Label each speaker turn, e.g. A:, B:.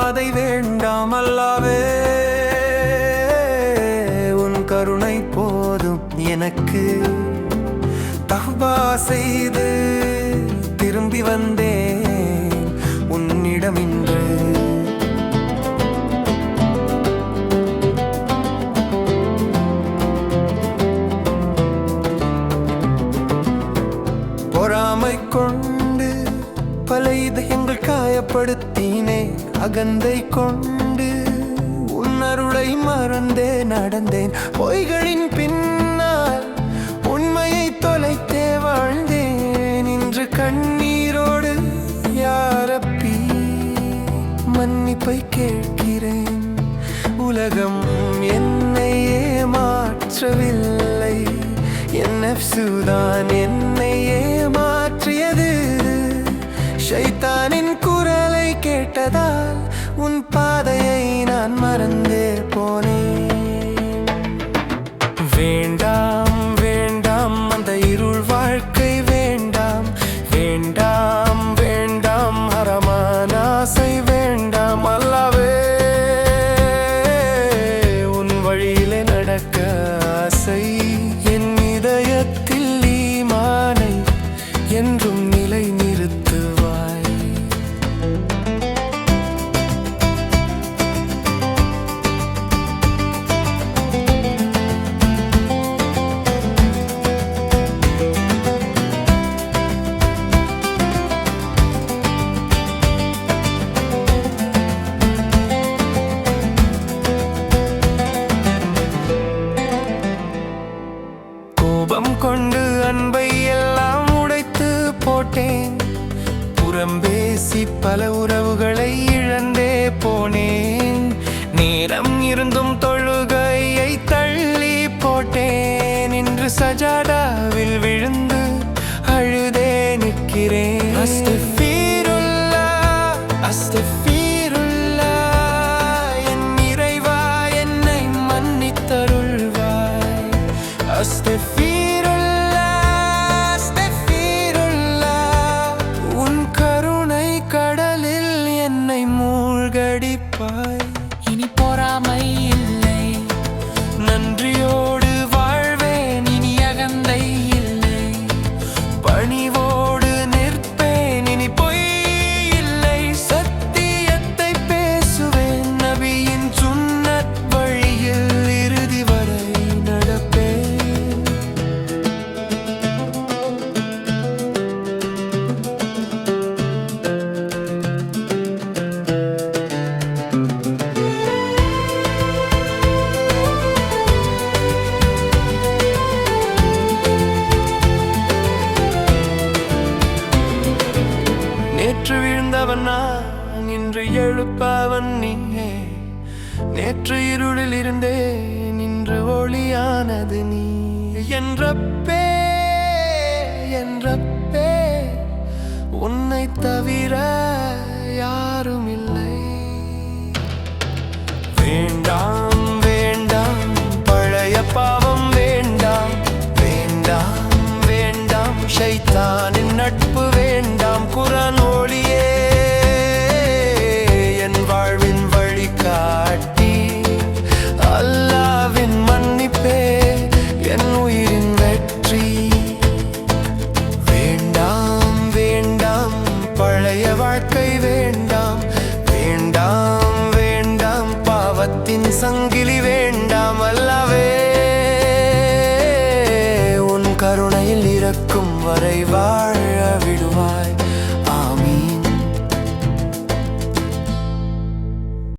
A: பாதை வேண்டாம் அல்லாவே. உன் கருணை போதும் எனக்கு. தஹ்பா செய்து திரும்பி வந்தேன் உன்னிடம் இன்று. பொறாமை கொண்டு பல இதயங்கள் காயப்படுத்தினே. அகந்தை கொண்டு உன் அருளை மறந்தே நடந்தேன். பொய்களின் பின்னால் உண்மையை தொலைத்தே வாழ்ந்தேன். இன்று கண்ணீரோடு யாரப்பி மன்னிப்பை கேட்கிறேன். உலகம் என்னை ஏமாற்றவில்லை, என் நஃப்சுதான் என்னை ஏமாற்றியது. ஷைத்தானின் குரலை கேட்டதால் உன் பாதையை நான் மறந்தே போனேன். வேண்டாம் வேண்டாம் அந்த இருள் வாழ்க்கை வேண்டாம். வேண்டாம் வேண்டாம் ஹரமான ஆசை வேண்டாம் அல்லாவே. உன் வழியிலே நடக்க ஆசை. என் இதயத்தில் ஈமானை என்றும் நிலை நிறுத்துவாய். கோபம் கொண்டு அன்பை எல்லாம் உடைத்து போட்டேன். புறம்பேசி பல உறவுகளை இழந்தே போனேன். நேரம் இருந்தும் தொழுகையை தள்ளி போட்டேன். இன்று சஜாடாவில் விழுந்து அழுதே நிற்கிறேன். அஸ்தக்ஃபிருல்லாஹ், அஸ்தக்ஃபிருல்லாஹ், என் இறைவா என்னை மன்னித்தருள்வாய். அஸ்தக்ஃபிருல்லாஹ், அஸ்தக்ஃபிருல்லாஹ், உன் கருணை கடலில் என்னை மூழ்கடிப்பாய்.
B: இனி பொறாமை இல்லை,
A: நன்றியோடு வாழ்வேன்.
B: இனி அகந்தை இல்லை,
A: பணிவோடு நிற்பேன். இனி பொய் இல்லை, சத்தியத்தை பேசுவேன். நபியின் சுன்னத் வழியில் இறுதி வரை நடப்பேன். நேற்று வீழ்ந்தவன் நான், இன்று எழுப்பவன் நீயே. நேற்று இருளில் இருந்தேன், இன்று ஒளியானது நீ. என் ரப்பே, என் ரப்பே, உன்னை தவிர யாரும் இல்லை. வேண்டாம் வேண்டாம் பழைய பாவம் வேண்டாம். வேண்டாம் வேண்டாம் ஷைத்தானின் நட்பு வேண்டாம். குர்ஆன் ஒளியே என் வாழ்வின் வழிகாட்டி. அல்லாஹ்வின் மன்னிப்பே என் உயிரின் வெற்றி. வேண்டாம் வேண்டாம் பழைய வாழ்க்கை வேண்டாம். வேண்டாம் வேண்டாம் பாவத்தின் சங்கிலி வேண்டாம் அல்லாவே. உன் கருணையில் இறக்கும் வரை வாழ விடுவாய்.